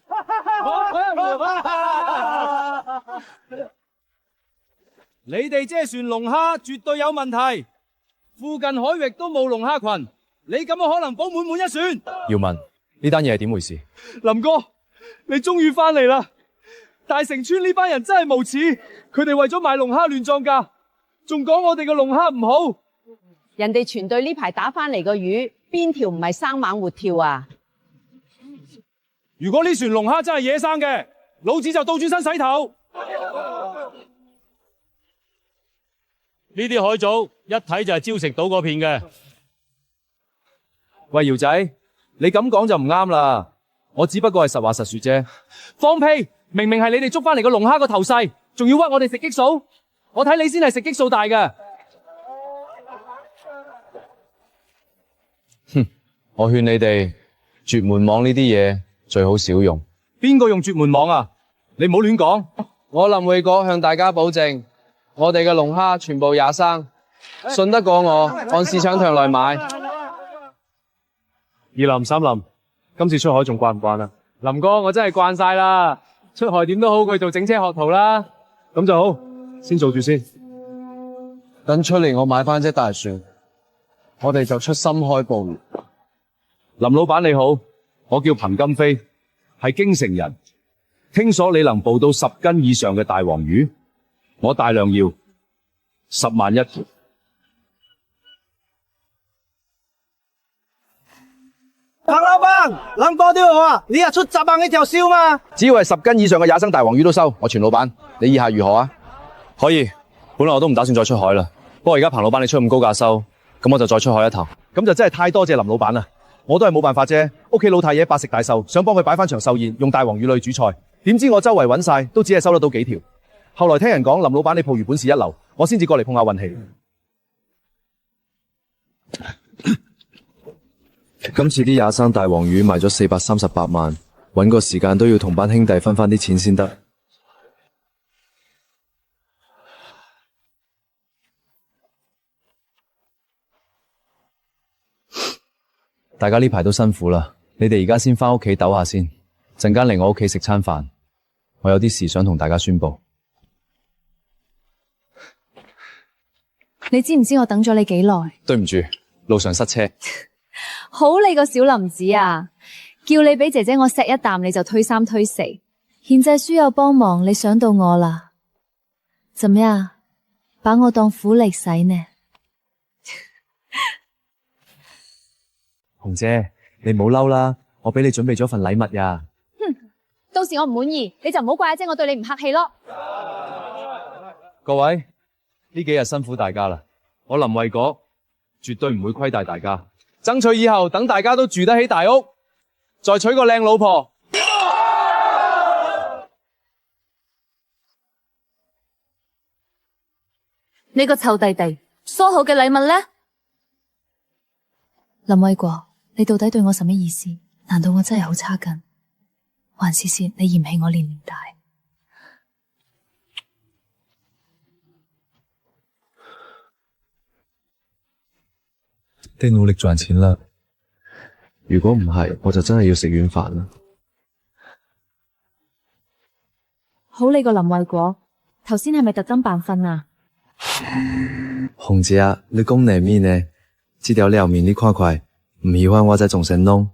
你哋這船龍蝦絕對有問題，附近海域都冇龍蝦群，你咁樣可能保滿一船。耀文，呢單嘢係點回事？林哥，你終於翻嚟啦！大城村呢班人真係無恥，佢哋為咗賣龍蝦亂撞價，仲講我哋嘅龍蝦唔好。人哋全隊呢排打翻嚟個魚，邊條唔係生猛活跳啊？如果呢船龍蝦真係野生嘅，老子就倒轉身洗頭。呢啲海藻一睇就係礁石島嗰片嘅。喂，姚仔，你咁講就唔啱啦。我只不過係實話實說啫。放屁！明明係你哋捉翻嚟個龍蝦個頭細，仲要屈我哋食激素。我睇你先係食激素大嘅。哼，我勸你哋絕門網呢啲嘢最好少用。邊個用絕門網啊？你唔好亂講。我林衛國向大家保證，我哋嘅龍蝦全部野生，信得過我，按市場價來買。二林、三林，今次出海仲慣唔慣啊？林哥，我真係慣晒啦。出海點都好過做整車學徒啦。咁就好，先做住先。等出年我買翻隻大船，我哋就出深海捕魚。林老闆你好，我叫彭金飛，係京城人。聽說你能捕到10斤以上嘅大黃魚，我大量要10萬一條。彭老闆，林哥都好啊，你日出10萬一條燒嘛？只要係10斤以上嘅野生大黃魚都收，我全老闆。你意下如何啊？可以。本來我都唔打算再出海啦，不過而家彭老闆你出咁高價收，咁我就再出海一趟。咁就真係太多謝林老闆啦，我都係冇辦法啫。屋企老太爺百食大壽，想幫佢擺翻場壽宴，用大黃魚類煮菜，點知我周圍揾晒，都只係收得到幾條。後來聽人講林老闆你捕魚本事一流，我先至過嚟碰下運氣。今次啲野生大黃魚賣咗438萬，揾個時間都要同班兄弟分翻啲錢先得。大家呢排都辛苦啦，你哋而家先翻屋企唞下先，陣間嚟我屋企食餐飯。我有啲事想同大家宣佈。你知唔知我等咗你幾耐？對唔住，路上塞車。好你個小林子啊！叫你俾姐姐我錫一啖，你就推三推四。獻祭書有幫忙，你想到我啦？怎麼樣？把我當苦力使呢？紅姐，你唔好嬲啦，我俾你準備咗份禮物呀。哼，到時我唔滿意，你就唔好怪阿姐我對你唔客氣咯。各位，呢幾日辛苦大家啦，我林衛國絕對唔會虧待大家，爭取以後等大家都住得起大屋，再娶個靚老婆。你個臭弟弟，梳好嘅禮物呢？林衛國，你到底對我什麼意思？難道我真係好差勁，還是你嫌棄我年齡大？得努力賺錢啦，如果唔係，我就真係要食軟飯啦。好你個林衛國，頭先係咪特登扮瞓啊？紅姐啊，你講嚟咩呢？知道你後面呢塊塊唔喜歡我再重新弄。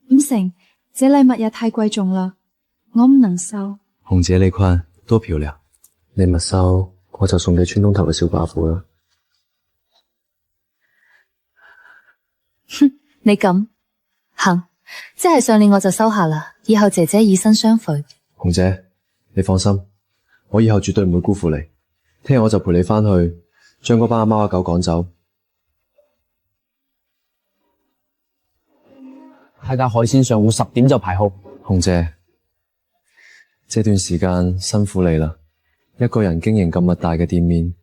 唔成，這禮物也太貴重啦，我唔能收。紅姐你看多漂亮，你唔收我就送給村東頭嘅小寡婦啦。哼，你咁行，即係上年我就收下啦，以後姐姐以身相許。紅姐，你放心，我以後絕對唔會辜負你。聽日我就陪你返去，將嗰班阿貓阿狗趕走。喺架海鮮上午10點就排好。紅姐，這段時間辛苦你啦，一個人經營咁大嘅店面。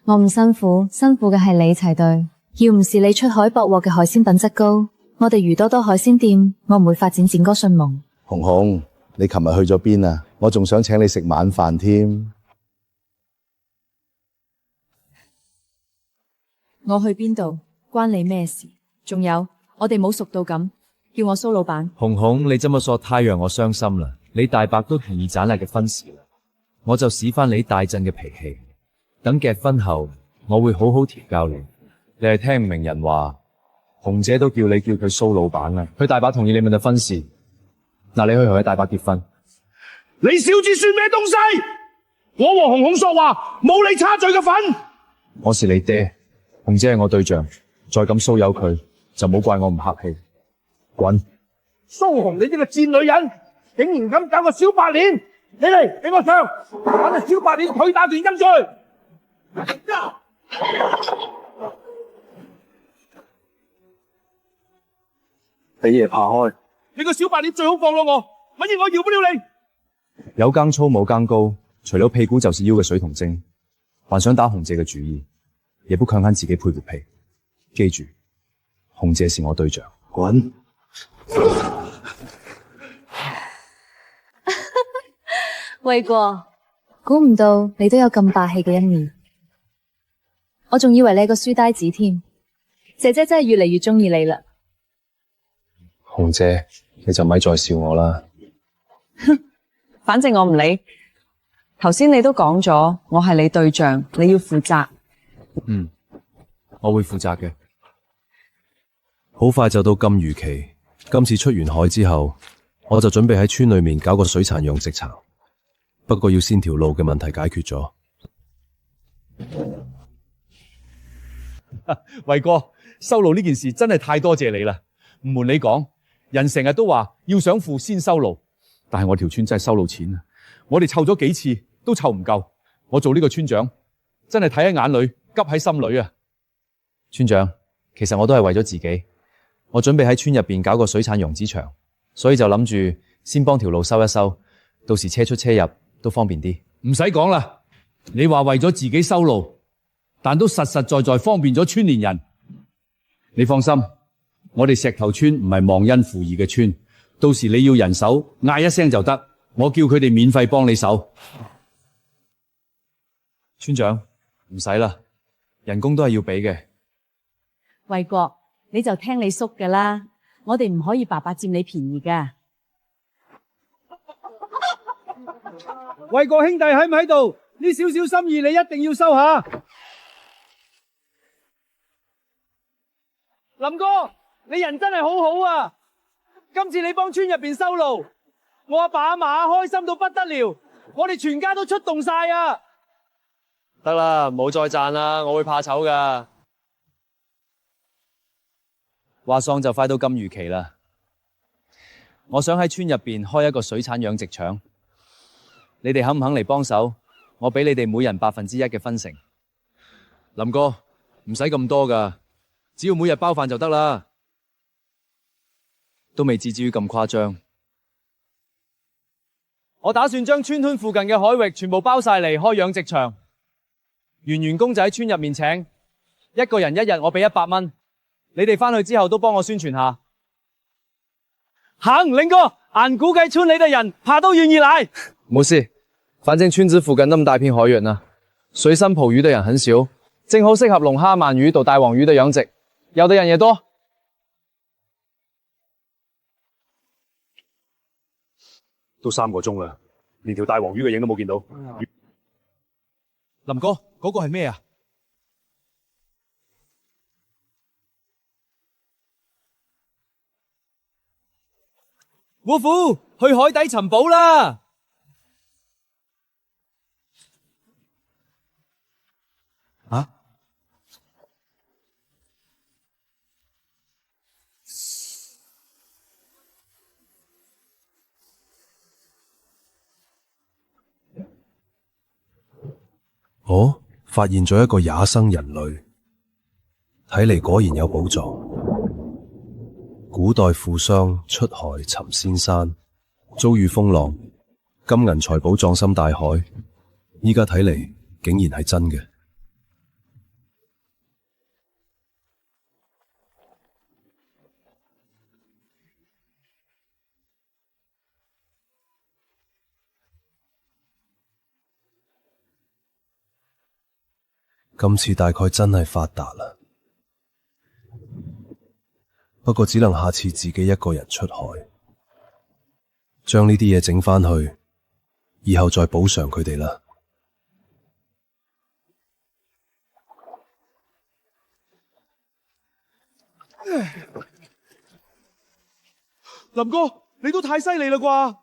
我唔辛苦，辛苦嘅係你齊隊。要唔是你出海博獲嘅海鮮品質高，我哋魚多多海鮮店，我唔會發展展歌迅夢。紅紅，你琴日去咗邊啊？我仲想請你食晚飯添。我去邊度關你咩事？仲有，我哋冇熟到咁，叫我蘇老闆。紅紅，你這麼說太讓我傷心了。你大伯都同意咱倆嘅婚事啦，我就使翻你大陣嘅脾氣。等結婚後，我會好好調教你。你係聽唔明人話，紅姐都叫你叫佢蘇老闆啦。佢大伯同意你們嘅婚事，嗱，你去同佢大伯結婚。你小子算咩東西？我和紅紅說話，冇你插嘴嘅份。我是你爹，紅姐係我對象，再咁騷擾佢，就唔好怪我唔客氣。滾！蘇紅，你呢個賤女人，竟然敢搞個小白臉！你嚟，俾我上，把隻小白臉腿打斷陰罪。俾爺爬開！你個小白臉最好放過我，乜嘢我饒不了你。有更粗冇更高，除了屁股就是腰嘅水童精，還想打紅姐嘅主意，也不強姦自己配活皮。記住，紅姐是我對象。滾！衛國，估唔到你都有咁霸氣嘅一面，我仲以為你係個書呆子添。姐姐真係越嚟越中意你啦。紅姐，你就咪再笑我啦。反正我唔理。頭先你都講咗，我係你對象，你要負責。我會負責嘅。好快就到禁漁期，今次出完海之後，我就準備喺村裏面搞個水產養殖場。不過要先條路嘅問題解決咗。衛哥，收路呢件事真係太多謝你啦！唔瞞你講，人成日都話要想富先收路，但係我條村真係收路錢啊！我哋湊咗幾次都湊唔夠，我做呢個村長真係睇喺眼裏，急喺心裏啊！村長，其實我都係為咗自己，我準備喺村入邊搞個水產養殖場，所以就諗住先幫條路收一收，到時車出車入都方便啲。唔使講啦，你話為咗自己收路，但都實實在在方便咗村連人。你放心，我哋石頭村唔係忘恩負義嘅村，到時你要人手，嗌一聲就得，我叫佢哋免費幫你手。村長，唔使啦，人工都係要俾嘅。衛國，你就聽你叔㗎啦，我哋唔可以白白佔你便宜㗎。衛國兄弟喺唔喺度？呢少少心意你一定要收下。林哥，你人真係好好啊！今次你幫村入邊收路，我阿爸阿嫲開心到不得了，我哋全家都出動晒啊！得啦，唔好再讚啦，我會怕醜噶。話喪就快到禁漁期啦，我想喺村入邊開一個水產養殖場，你哋肯唔肯嚟幫手？我俾你哋每人1%嘅分成。林哥，唔使咁多噶，只要每日包飯就得啦，都未至於咁誇張。我打算將村附近嘅海域全部包晒嚟開養殖場，原員工就喺村入面請，一個人1日我俾100蚊，你哋翻去之後都幫我宣傳下。行，令哥，俺估計村裏的人怕都願意來。冇事，反正村子附近那麼大片海源啊，水生捕魚的人很少，正好適合龍蝦、鰻魚到大黃魚的養殖，有的人也多。都3個鐘啦，連條大黃魚嘅影都冇見到。林哥，嗰個係咩啊？護父，去海底尋寶啦！啊？哦，發現咗一個野生人類，睇嚟果然有寶藏。古代富商出海尋仙山，遭遇風浪，金銀財寶葬身大海。依家睇嚟，竟然係真嘅。今次大概真係發達啦，不過只能下次自己一個人出海，將呢啲嘢整返去，以後再補償佢哋啦。林哥，你都太犀利啦啩！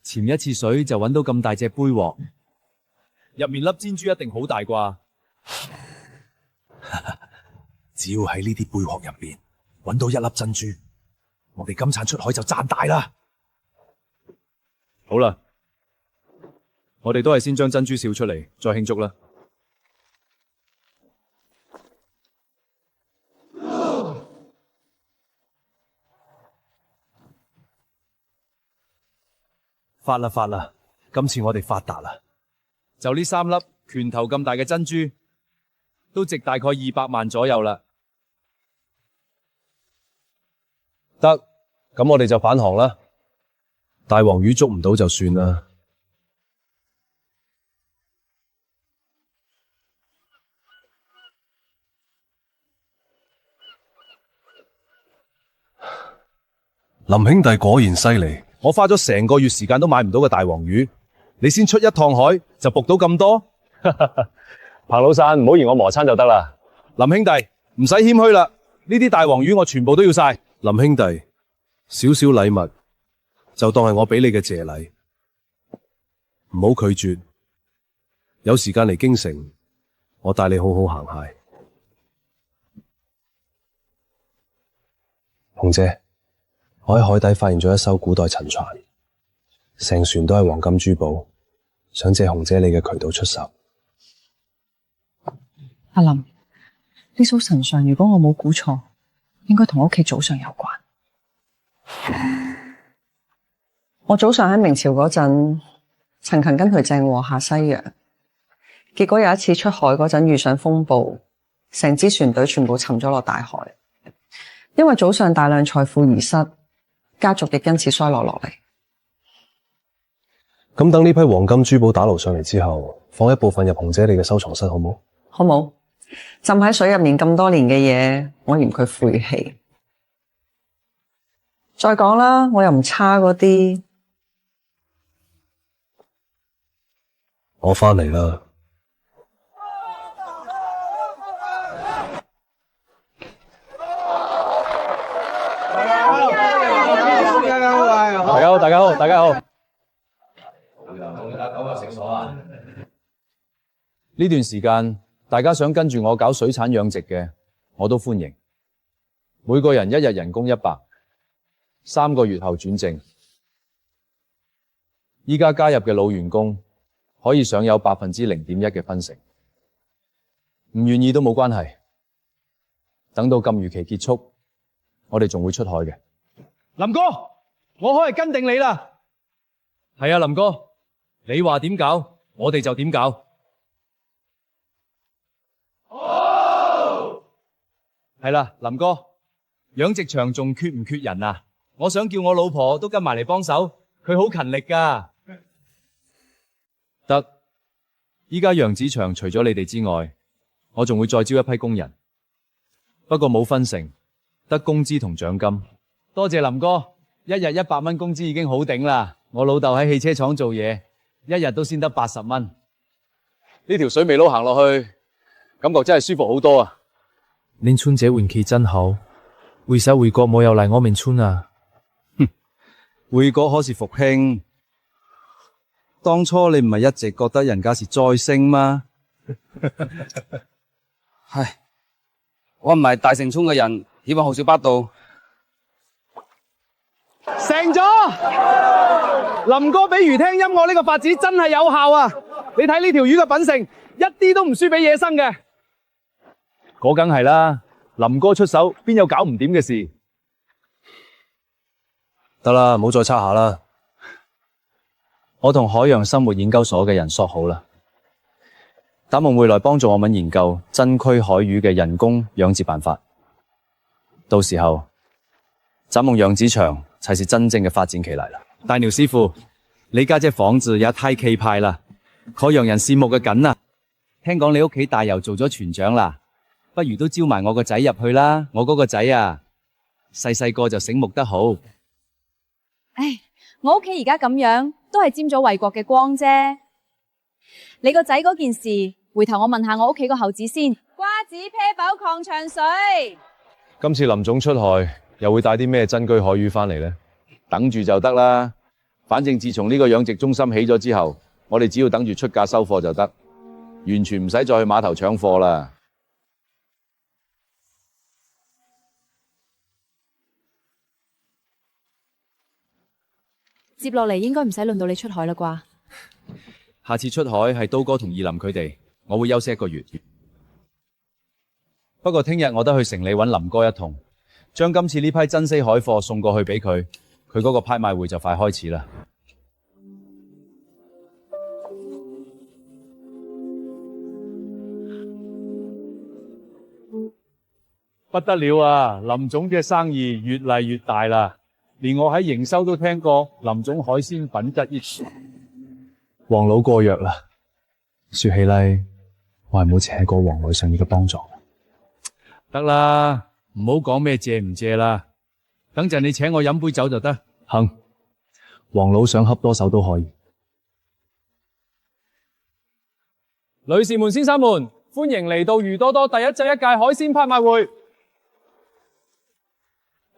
潛一次水就揾到咁大隻杯鑊，入面粒珍珠一定好大啩。只要喺呢啲貝殼入邊揾到一粒珍珠，我哋今餐出海就賺大啦。好啦，我哋都係先將珍珠笑出嚟，再慶祝啦。發啦發啦！今次我哋發達啦！就呢3粒拳頭咁大嘅珍珠，都值大概200萬左右啦。得，咁我哋就返航啦。大黃魚捉唔到就算啦。林兄弟果然犀利。我花咗成個月時間都買唔到嘅大黃魚，你先出一趟海就捕到咁多？彭老闆，唔好嫌我磨餐就得啦。林兄弟，唔使謙虛啦，呢啲大黃魚我全部都要晒。林兄弟，少少禮物就當係我俾你嘅謝禮，唔好拒絕。有時間嚟京城，我帶你好好行下。紅姐。我喺海底發現咗一艘古代沉船，成船都係黃金珠寶，想借紅姐你嘅渠道出售。阿林，呢艘沉船如果我冇估錯，應該同屋企祖上有關。我祖上喺明朝嗰陣，曾經跟隨鄭和下西洋，結果有一次出海嗰陣遇上風暴，成支船隊全部沉咗落大海。因為祖上大量財富而失，家族亦因此衰落落嚟。咁等呢批黃金珠寶打撈上嚟之後，放一部分入紅姐你嘅收藏室好冇？好冇？浸喺水入面咁多年嘅嘢，我嫌佢晦氣。再講啦，我又唔差嗰啲。我返嚟啦。大家好，大家好，大家好。呢段時間，大家想跟住我搞水產養殖嘅，我都歡迎。每個人1日人工100，3個月後轉正。依家加入嘅老員工可以享有0.1%嘅分成，唔願意都冇關係。等到禁漁期結束，我哋仲會出海嘅。林哥，我可以跟定你啦。係啊，林哥，你話點搞，我哋就點搞。係啦，林哥，養殖場仲缺唔缺人啊？我想叫我老婆都跟埋嚟幫手，佢好勤力㗎。得，依家揚子場除咗你哋之外，我仲會再招一批工人，不過冇分成，得工資同獎金。多謝林哥，1日100蚊工資已經好頂啦。我老豆喺汽車廠做嘢，1日都先得80蚊。呢條水尾路行落去，感覺真係舒服好多啊！年村姐運氣真好，回首回國冇有嚟我面村啊！回國可是復興，當初你唔係一直覺得人家是災星嗎？唉，我唔係大城村嘅人，希望好少巴道。成咗！林哥俾魚聽音樂呢個法子真係有效啊！你睇呢條魚嘅品性，一啲都唔輸俾野生嘅。嗰梗係啦，林哥出手，邊有搞唔掂嘅事？得啦，唔好再猜下啦。我同海洋生活研究所嘅人索好啦，達蒙會來幫助我們研究珍區海魚嘅人工養殖辦法。到時候，達蒙養殖場才是真正嘅發展期嚟啦。大牛師傅，你家隻房子也太氣派啦，可讓人羨慕嘅緊啊！聽講你屋企大游做咗船長啦，不如都招埋我個仔入去啦。我嗰個仔啊，細細個就醒目得好。唉，我屋企而家咁樣，都係沾咗衛國嘅光啫。你個仔嗰件事，回頭我問下我屋企個猴子先。瓜子、啤酒、礦泉水。今次林總出海，又會帶啲咩珍居海魚翻嚟呢？等住就得啦。反正自從呢個養殖中心起咗之後，我哋只要等住出價收貨就得，完全唔使再去碼頭搶貨啦。接落嚟應該唔使輪到你出海啦啩？下次出海係刀哥同二林佢哋，我會休息1個月。不過聽日我都去城里揾林哥一同，將今次呢批珍稀海貨送過去俾佢，佢嗰個拍賣會就快開始啦。不得了啊！林總嘅生意越嚟越大啦，連我喺營收都聽過林總海鮮品質益崇。黃老過弱啦，說起嚟，我係冇請過黃女上你嘅幫助。得啦，唔好講咩借唔借啦，等陣你請我飲杯酒就得。行，黃老想恰多手都可以。女士們、先生們，歡迎嚟到魚多多第1屆海鮮拍賣會。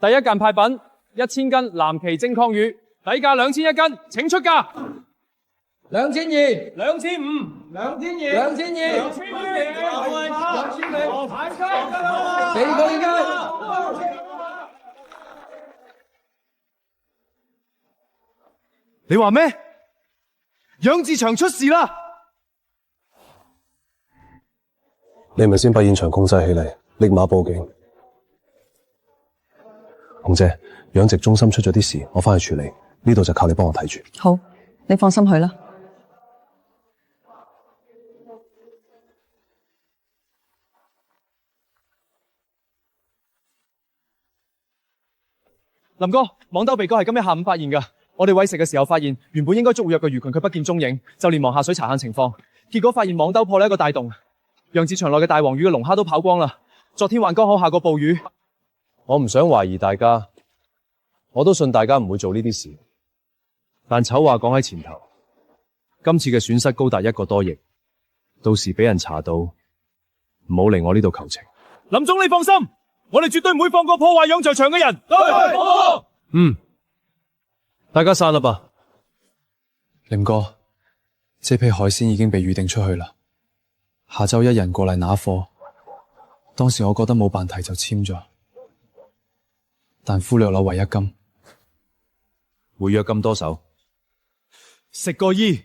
第一件派品1000斤藍鰭蒸劏魚，底價2100斤，請出價。2200、2500、2200、2200、2200，俾過呢間。你話咩？養殖場出事啦！你咪先把現場控制起嚟，立馬報警。紅姐，養殖中心出咗啲事，我翻去處理，呢度就靠你幫我睇住。好，你放心去啦。林哥，網兜鼻哥係今日下午發現㗎。我哋餵食嘅時候發現，原本應該捉活躍嘅魚群佢不見蹤影，就連忙下水查看情況，結果發現網兜破咗一個大洞，養殖場內嘅大黃魚嘅龍蝦都跑光啦。昨天還剛好下過暴雨。我唔想懷疑大家，我都信大家唔會做呢啲事。但醜話講喺前頭，今次嘅損失高達1個多億，到時俾人查到，唔好嚟我呢度求情。林總，你放心，我哋絕對唔會放過破壞養殖場嘅人。嗯，大家散啦吧。林哥，這批海鮮已經被預定出去啦，下週1人過嚟拿貨。當時我覺得冇辦提就簽咗。但忽略咗違約金，回約咁多手，食個醫，